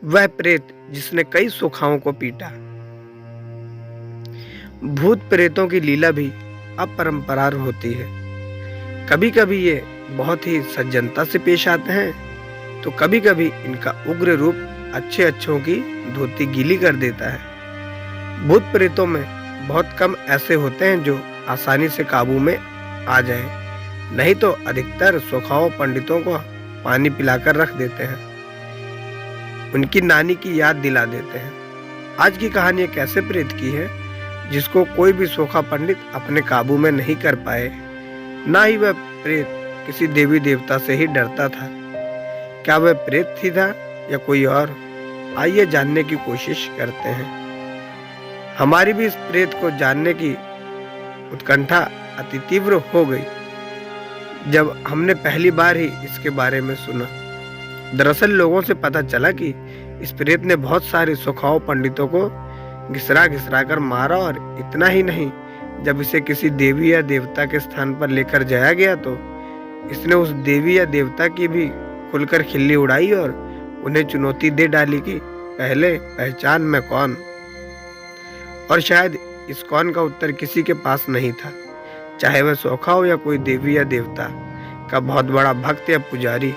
वह प्रेत जिसने कई सुखाओं को पीटा। भूत प्रेतों की लीला भी अपरंपरार होती है। कभी कभी ये बहुत ही सज्जनता से पेश आते हैं तो कभी कभी इनका उग्र रूप अच्छे अच्छों की धोती गीली कर देता है। भूत प्रेतों में बहुत कम ऐसे होते हैं जो आसानी से काबू में आ जाएं, नहीं तो अधिकतर सुखाओ पंडितों को पानी पिलाकर रख देते हैं, उनकी नानी की याद दिला देते हैं। आज की कहानी एक ऐसे प्रेत की है जिसको कोई भी सोखा पंडित अपने काबू में नहीं कर पाए। ना ही वह प्रेत किसी देवी देवता से ही डरता था। क्या वह प्रेत ही था या कोई और? आइए जानने की कोशिश करते हैं। हमारी भी इस प्रेत को जानने की उत्कंठा अति तीव्र हो गई जब हमने पहली बार ही इसके बारे में सुना। दरअसल लोगों से पता चला कि इस प्रेत ने बहुत सारे सुखाओ पंडितों को घिसरा घिसरा कर मारा, और इतना ही नहीं, जब इसे किसी देवी या देवता के स्थान पर लेकर जाया गया तो इसने उस देवी या देवता की भी खुलकर खिल्ली उड़ाई और उन्हें चुनौती दे डाली कि पहले पहचान मैं कौन। और शायद इस कौन का उत्तर किसी के पास नहीं था, चाहे वह सोखा हो या कोई देवी या देवता का बहुत बड़ा भक्त या पुजारी।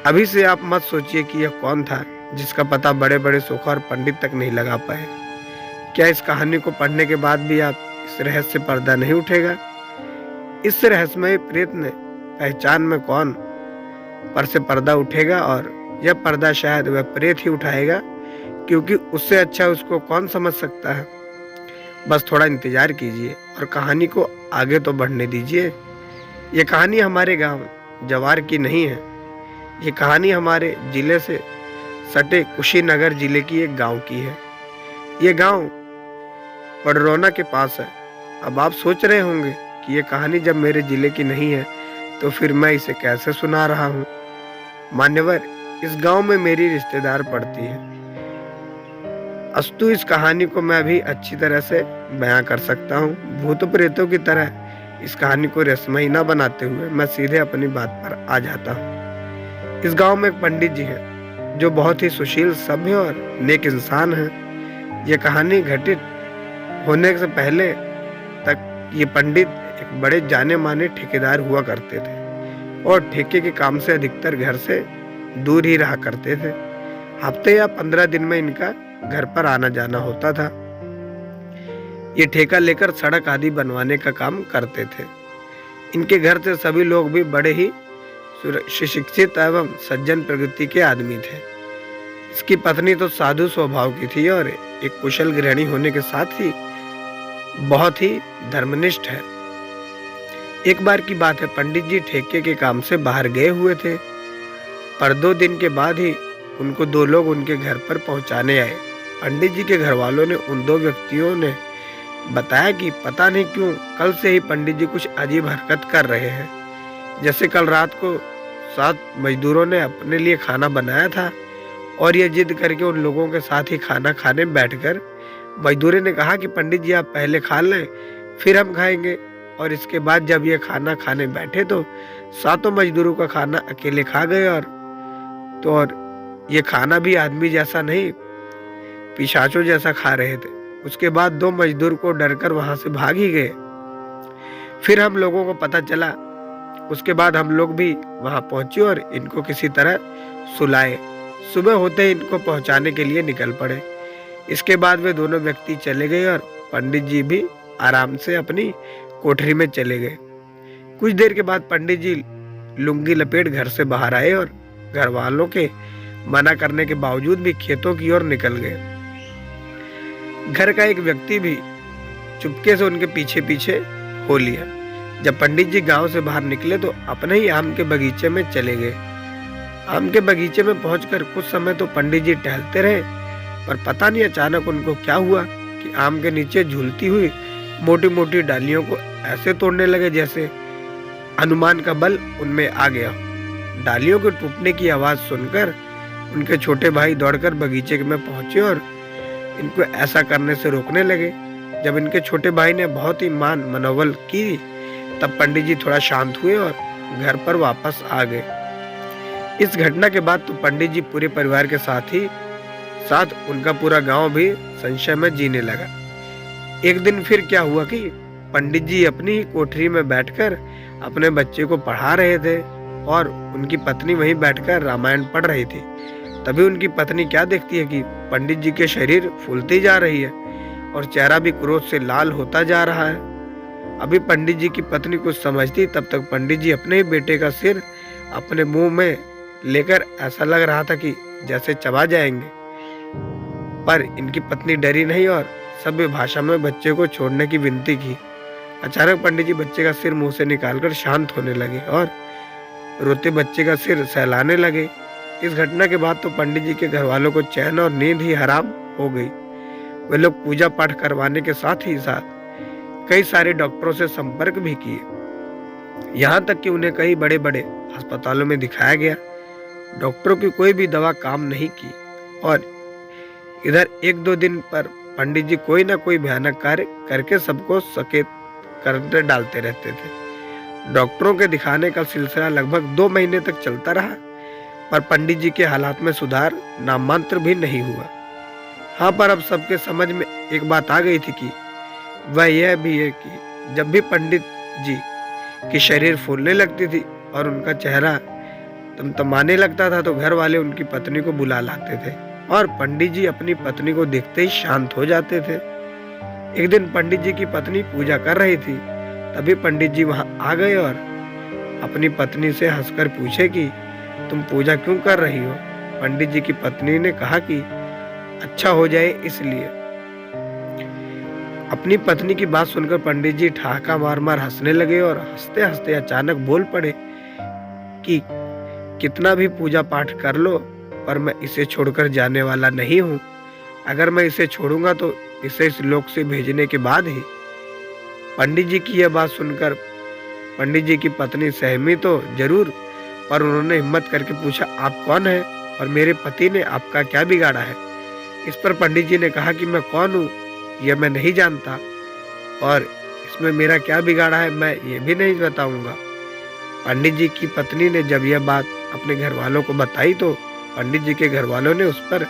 अभी से आप मत सोचिए कि यह कौन था जिसका पता बड़े बड़े सोखा और पंडित तक नहीं लगा पाए। क्या इस कहानी को पढ़ने के बाद भी आप इस रहस्य से पर्दा नहीं उठेगा? इस रहस्यमय प्रेत ने पहचान में कौन पर से पर्दा उठेगा, और यह पर्दा शायद वह प्रेत ही उठाएगा, क्योंकि उससे अच्छा उसको कौन समझ सकता है। बस थोड़ा इंतजार कीजिए और कहानी को आगे तो बढ़ने दीजिए। ये कहानी हमारे गांव जवार की नहीं है। ये कहानी हमारे जिले से सटे कुशीनगर जिले की एक गांव की है। ये गांव पडरौना के पास है। अब आप सोच रहे होंगे कि ये कहानी जब मेरे जिले की नहीं है तो फिर मैं इसे कैसे सुना रहा हूँ। मान्यवर, इस गांव में मेरी रिश्तेदार पड़ती है, अस्तु इस कहानी को मैं भी अच्छी तरह से बयां कर सकता हूँ। भूत प्रेतों की तरह इस कहानी को रसमई न बनाते हुए मैं सीधे अपनी बात पर आ जाता हूँ। इस गांव में एक पंडित जी हैं जो बहुत ही सुशील, सभ्य और नेक इंसान हैं। यह कहानी घटित होने से पहले तक ये पंडित एक बड़े जाने माने ठेकेदार हुआ करते थे और ठेके के काम से अधिकतर घर से दूर ही रहा करते थे। हफ्ते या 15 दिन में इनका घर पर आना जाना होता था। ये ठेका लेकर सड़क आदि बनवाने का काम करते थे। इनके घर से सभी लोग भी बड़े ही सुशिक्षित एवं सज्जन प्रकृति के आदमी थे। इसकी पत्नी तो साधु स्वभाव की थी और एक कुशल गृहिणी होने के साथ ही बहुत ही धर्मनिष्ठ है। एक बार की बात है, पंडित जी ठेके के काम से बाहर गए हुए थे, पर 2 दिन के बाद ही उनको 2 लोग उनके घर पर पहुंचाने आए। पंडित जी के घर वालों ने उन 2 व्यक्तियों ने बताया कि पता नहीं क्यों कल से ही पंडित जी कुछ अजीब हरकत कर रहे हैं। जैसे कल रात को 7 मजदूरों ने अपने लिए खाना बनाया था और ये जिद करके उन लोगों के साथ ही खाना खाने बैठकर मजदूरों ने कहा कि पंडित जी आप पहले खा लें, फिर हम खाएंगे। और इसके बाद जब ये खाना खाने बैठे तो 7 मजदूरों का खाना अकेले खा गए, और ये खाना भी आदमी जैसा नहीं, पिशाचों जैसा खा रहे थे। उसके बाद 2 मजदूर को डरकर वहां से भाग ही गए। फिर हम लोगों को पता चला। उसके बाद हम लोग भी वहां पहुंचे और इनको किसी तरह सुलाए। सुबह होते ही इनको पहुंचाने के लिए निकल पड़े। इसके बाद वे दोनों व्यक्ति चले गए और पंडित जी भी आराम से अपनी कोठरी में चले गए। कुछ देर के बाद पंडित जी लुंगी लपेट घर से बाहर आए और घर वालों के मना करने के बावजूद भी खेतों की ओर निकल गए। घर का एक व्यक्ति भी चुपके से उनके पीछे पीछे हो लिया। जब पंडित जी गांव से बाहर निकले तो अपने ही आम के बगीचे में चले गए। आम के बगीचे में पहुंचकर कुछ समय तो पंडित जी टहलते रहे, पर पता नहीं अचानक उनको क्या हुआ कि आम के नीचे झूलती हुई मोटी मोटी डालियों को ऐसे तोड़ने लगे जैसे हनुमान का बल उनमें आ गया। डालियों के टूटने की आवाज सुनकर उनके छोटे भाई दौड़कर बगीचे में पहुंचे और इनको ऐसा करने से रोकने लगे। जब इनके छोटे भाई ने बहुत ही मनोबल की तब पंडित जी थोड़ा शांत हुए और घर पर वापस आ गए। इस घटना के बाद तो पंडित जी पूरे परिवार के साथ ही साथ उनका पूरा गांव भी संशय में जीने लगा। एक दिन फिर क्या हुआ कि पंडित जी अपनी ही कोठरी में बैठकर अपने बच्चे को पढ़ा रहे थे और उनकी पत्नी वहीं बैठकर रामायण पढ़ रही थी। तभी उनकी पत्नी क्या देखती है कि पंडित जी के शरीर फूलती जा रही है और चेहरा भी क्रोध से लाल होता जा रहा है। अभी पंडित जी की पत्नी कुछ समझती तब तक पंडित जी अपने ही बेटे का सिर अपने मुंह में लेकर ऐसा लग रहा था कि जैसे चबा जाएंगे, पर इनकी पत्नी डरी नहीं और सभ्य भाषा में बच्चे को छोड़ने की विनती की। अचानक पंडित जी बच्चे का सिर मुंह से निकालकर शांत होने लगे और रोते बच्चे का सिर सहलाने लगे। इस घटना के बाद तो पंडित जी के घर वालों को चैन और नींद ही हराम हो गई। वे लोग पूजा पाठ करवाने के साथ ही साथ कई सारे डॉक्टरों से संपर्क भी किए, यहाँ तक कि उन्हें कई बड़े बड़े अस्पतालों में दिखाया गया। डॉक्टरों की कोई भी दवा काम नहीं की और इधर एक दो दिन पर पंडित जी कोई ना कोई भयानक कार्य करके सबको सचेत कर डालते रहते थे। डॉक्टरों के दिखाने का सिलसिला लगभग 2 महीने तक चलता रहा, पर पंडित जी के हालात में सुधार नाममात्र भी नहीं हुआ। हाँ, पर अब सबके समझ में एक बात आ गई थी कि वह यह भी है कि जब भी पंडित जी की शरीर फूलने लगती थी और उनका चेहरा तमतमाने लगता था तो घर वाले उनकी पत्नी को बुला लाते थे और पंडित जी अपनी पत्नी को देखते ही शांत हो जाते थे। एक दिन पंडित जी की पत्नी पूजा कर रही थी, तभी पंडित जी वहां आ गए और अपनी पत्नी से हंसकर पूछे कि तुम पूजा क्यों कर रही हो। पंडित जी की पत्नी ने कहा कि अच्छा हो जाए इसलिए। अपनी पत्नी की बात सुनकर पंडित जी ठहाका मार मार हंसने लगे और हंसते हंसते अचानक बोल पड़े कि कितना भी पूजा पाठ कर लो, पर मैं इसे छोड़कर जाने वाला नहीं हूँ। अगर मैं इसे छोड़ूंगा तो इसे इस लोक से भेजने के बाद ही। पंडित जी की यह बात सुनकर पंडित जी की पत्नी सहमी तो जरूर, पर उन्होंने हिम्मत करके पूछा, आप कौन है और मेरे पति ने आपका क्या बिगाड़ा है। इस पर पंडित जी ने कहा कि मैं कौन हूँ यह मैं नहीं जानता और इसमें मेरा क्या बिगाड़ा है मैं ये भी नहीं बताऊंगा। पंडित जी की पत्नी ने जब यह बात अपने घर वालों को बताई तो पंडित जी के घर वालों ने उस पर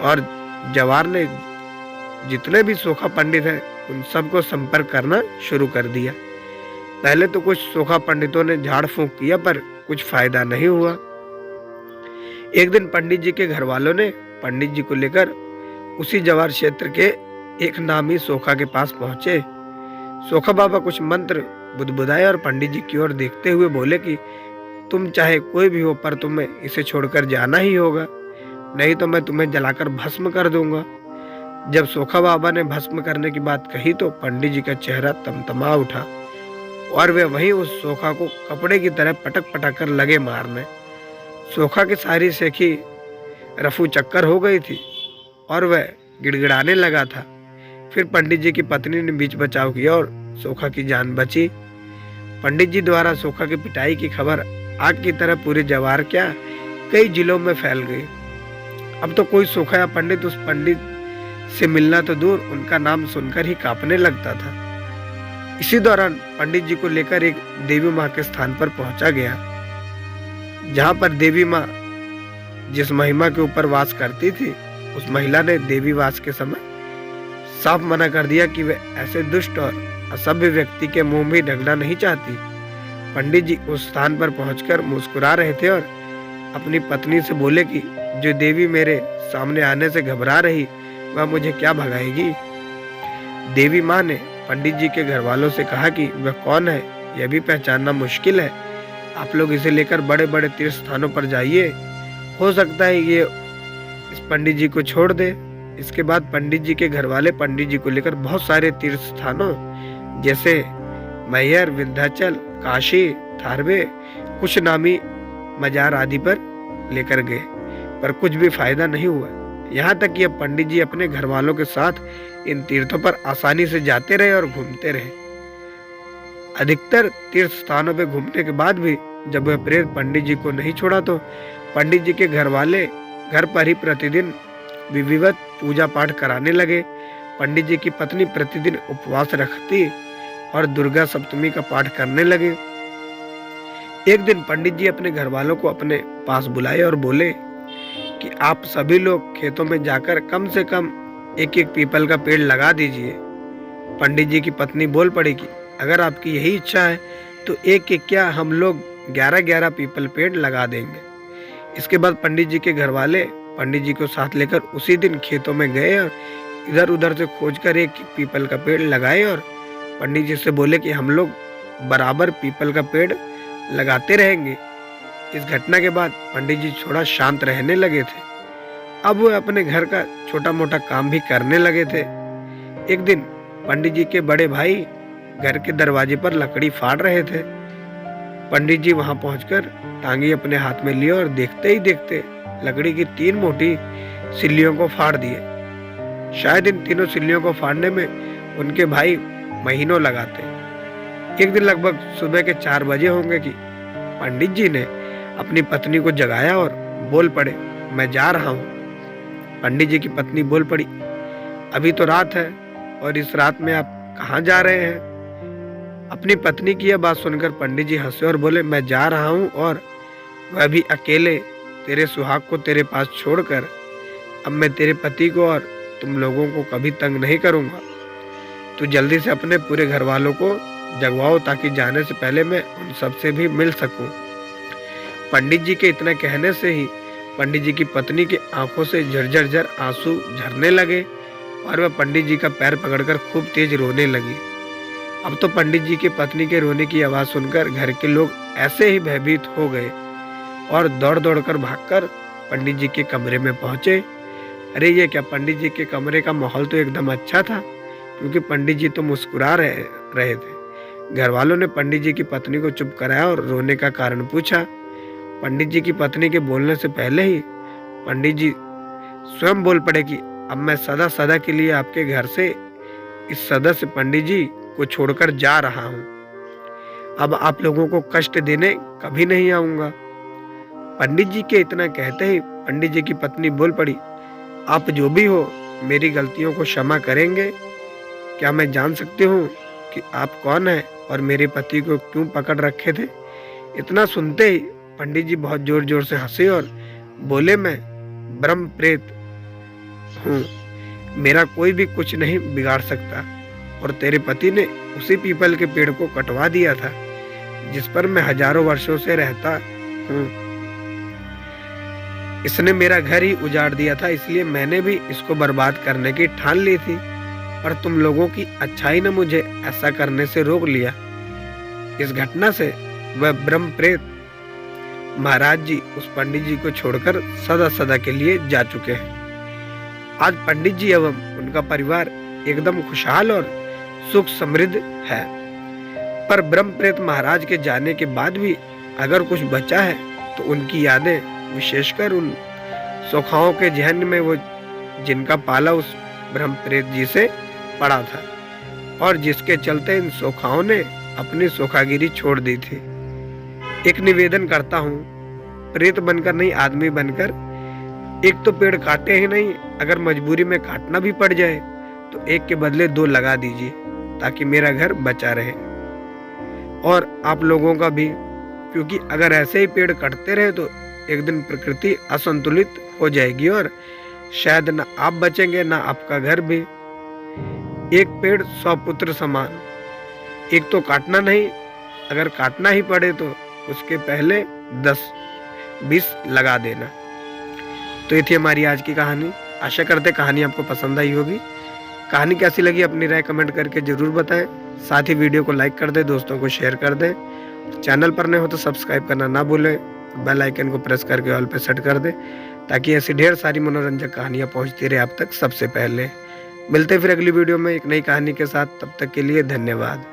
और जवार ने जितने भी सोखा पंडित हैं उन सबको संपर्क करना शुरू कर दिया। पहले तो कुछ सोखा पंडितों ने झाड़ फूंक किया, पर कुछ फायदा नहीं हुआ। एक दिन पंडित जी के घर वालों ने पंडित जी को लेकर उसी जवार क्षेत्र के एक नामी सोखा के पास पहुंचे। सोखा बाबा कुछ मंत्र बुदबुदाए और पंडित जी की ओर देखते हुए बोले कि तुम चाहे कोई भी हो, पर तुम्हें इसे छोड़कर जाना ही होगा, नहीं तो मैं तुम्हें जलाकर भस्म कर दूंगा। जब सोखा बाबा ने भस्म करने की बात कही तो पंडित जी का चेहरा तमतमा उठा और वे वहीं उस सोखा को कपड़े की तरह पटक पटक कर लगे मारने। सोखा की सारी सेखी रफू चक्कर हो गई थी और वह गिड़गिड़ाने लगा था। फिर पंडित जी की पत्नी ने बीच बचाव किया और सोखा की जान बची। पंडित जी द्वारा सोखा की पिटाई की खबर आग की तरह पूरे जवार क्या कई जिलों में फैल गई। अब तो कोई सोखा या पंडित उस पंडित से मिलना तो दूर, उनका नाम सुनकर ही कांपने लगता था। इसी दौरान पंडित जी को लेकर एक देवी माँ के स्थान पर पहुंचा गया, जहां पर देवी माँ जिस महिमा के ऊपर वास करती थी उस महिला ने देवी वास के समय साफ मना कर दिया कि वे ऐसे दुष्ट और असभ्य व्यक्ति के मुंह भी ढकना नहीं चाहती। पंडित जी उस स्थान पर पहुंचकर मुस्कुरा रहे थे और अपनी पत्नी से बोले कि जो देवी मेरे सामने आने से घबरा रही वह मुझे क्या भगाएगी। देवी माँ ने पंडित जी के घर वालों से कहा कि वह कौन है यह भी पहचानना मुश्किल है, आप लोग इसे लेकर बड़े बड़े तीर्थ स्थानों पर जाइए, हो सकता है ये इस पंडित जी को छोड़ दे। इसके बाद पंडित जी के घर वाले पंडित जी को लेकर बहुत सारे तीर्थ स्थानों जैसे मैहर, विंध्याचल, काशी, थारवे, कुछ नामी मजार आदि पर लेकर गए, पर कुछ भी फायदा नहीं हुआ। यहाँ तक कि अब पंडित जी अपने घर वालों के साथ इन तीर्थों पर आसानी से जाते रहे और घूमते रहे। अधिकतर तीर्थ स्थानों पर घूमने के बाद भी जब वह प्रेत पंडित जी को नहीं छोड़ा तो पंडित जी के घर वाले घर पर ही प्रतिदिन विधिवत पूजा पाठ कराने लगे। पंडित जी की पत्नी प्रतिदिन उपवास रखती और दुर्गा सप्तमी का पाठ करने लगे। एक दिन पंडित जी अपने घर वालों को अपने पास बुलाए और बोले कि आप सभी लोग खेतों में जाकर कम से कम एक एक पीपल का पेड़ लगा दीजिए। पंडित जी की पत्नी बोल पड़ी कि अगर आपकी यही इच्छा है तो एक एक क्या हम लोग 11-11 पीपल पेड़ लगा देंगे। इसके बाद पंडित जी के घर वाले पंडित जी को साथ लेकर उसी दिन खेतों में गए और इधर उधर से खोजकर एक पीपल का पेड़ लगाए और पंडित जी से बोले कि हम लोग बराबर पीपल का पेड़ लगाते रहेंगे। इस घटना के बाद पंडित जी थोड़ा शांत रहने लगे थे। अब वो अपने घर का छोटा मोटा काम भी करने लगे थे। एक दिन पंडित जी के बड़े भाई घर के दरवाजे पर लकड़ी फाड़ रहे थे। पंडित जी वहां पहुंचकर टांगी अपने हाथ में लिए और देखते ही देखते लकड़ी की 3 मोटी सिल्लियों को फाड़ दिए। शायद इन तीनों सिल्लियों को फाड़ने में उनके भाई महीनों लगाते। एक दिन लगभग सुबह के 4 बजे होंगे कि पंडित जी ने अपनी पत्नी को जगाया और बोल पड़े, मैं जा रहा हूँ। पंडित जी की पत्नी बोल पड़ी, अभी तो रात है और इस रात में आप कहाँ जा रहे हैं? अपनी पत्नी की यह बात सुनकर पंडित जी हंसे और बोले, मैं जा रहा हूँ और वह भी अकेले, तेरे सुहाग को तेरे पास छोड़कर। अब मैं तेरे पति को और तुम लोगों को कभी तंग नहीं करूँगा। तू जल्दी से अपने पूरे घर वालों को जगवाओ ताकि जाने से पहले मैं उन सबसे भी मिल सकूं। पंडित जी के इतना कहने से ही पंडित जी की पत्नी की आंखों से झरझर आंसू झरने लगे और वह पंडित जी का पैर पकड़कर खूब तेज रोने लगी। अब तो पंडित जी की पत्नी के रोने की आवाज़ सुनकर घर के लोग ऐसे ही भयभीत हो गए और दौड़ दौड़ कर भागकर पंडित जी के कमरे में पहुंचे। अरे ये क्या, पंडित जी के कमरे का माहौल तो एकदम अच्छा था क्योंकि पंडित जी तो मुस्कुरा रहे थे। घर वालों ने पंडित जी की पत्नी को चुप कराया और रोने का कारण पूछा। पंडित जी की पत्नी के बोलने से पहले ही पंडित जी स्वयं बोल पड़े कि अब मैं सदा सदा के लिए आपके घर से इस सदस्य पंडित जी को छोड़कर जा रहा हूँ। अब आप लोगों को कष्ट देने कभी नहीं आऊंगा। पंडित जी के इतना कहते ही पंडित जी की पत्नी बोल पड़ी, आप जो भी हो मेरी गलतियों को क्षमा करेंगे? क्या मैं जान सकती हूँ कि आप कौन हैं और मेरे पति को क्यों पकड़ रखे थे? इतना सुनते ही पंडित जी बहुत जोर जोर से हंसे और बोले, मैं ब्रह्म प्रेत हूँ, मेरा कोई भी कुछ नहीं बिगाड़ सकता। और तेरे पति ने उसी पीपल के पेड़ को कटवा दिया था जिस पर मैं हजारों वर्षों से रहता हूँ। इसने मेरा घर ही उजाड़ दिया था, इसलिए मैंने भी इसको बर्बाद करने की ठान ली थी, पर तुम लोगों की अच्छाई ने मुझे ऐसा करने से रोक लिया। इस घटना से वह ब्रह्म प्रेत महाराज जी उस पंडित जी को छोड़कर सदा सदा के लिए जा चुके हैं। आज पंडित जी एवं उनका परिवार एकदम खुशहाल और सुख समृद्ध है। पर ब्रह्म प्रेत महाराज के जाने के बाद भी अगर कुछ बचा है तो उनकी यादें, विशेषकर उन सोखाओं के जहन में, वो जिनका पाला उस ब्रह्म प्रेत जी से पड़ा था और जिसके चलते इन सोखाओं ने अपनी सोखागिरी छोड़ दी थी। एक निवेदन करता हूँ, प्रेत बनकर नहीं आदमी बनकर एक तो पेड़ काटे ही नहीं, अगर मजबूरी में काटना भी पड़ जाए तो एक के बदले 2 लगा दीजिए ताकि मेरा घर बचा रहे और आप लोगों का भी, क्योंकि अगर ऐसे ही पेड़ कटते रहे तो एक दिन प्रकृति असंतुलित हो जाएगी और शायद ना आप बचेंगे ना आपका घर भी। एक पेड़ 100 पुत्र समान। एक तो काटना नहीं, अगर काटना ही पड़े तो उसके पहले 10-20 लगा देना। तो ये थी हमारी आज की कहानी। आशा करते कहानी आपको पसंद आई होगी। कहानी कैसी लगी अपनी राय कमेंट करके जरूर बताएं। साथ ही वीडियो को लाइक कर दें, दोस्तों को शेयर कर दें। चैनल पर नए हो तो सब्सक्राइब करना ना भूलें। बेल आइकन को प्रेस करके ऑल पे सेट कर दें ताकि ऐसी ढेर सारी मनोरंजक कहानियाँ पहुँचती रहे आप तक सबसे पहले। मिलते फिर अगली वीडियो में एक नई कहानी के साथ। तब तक के लिए धन्यवाद।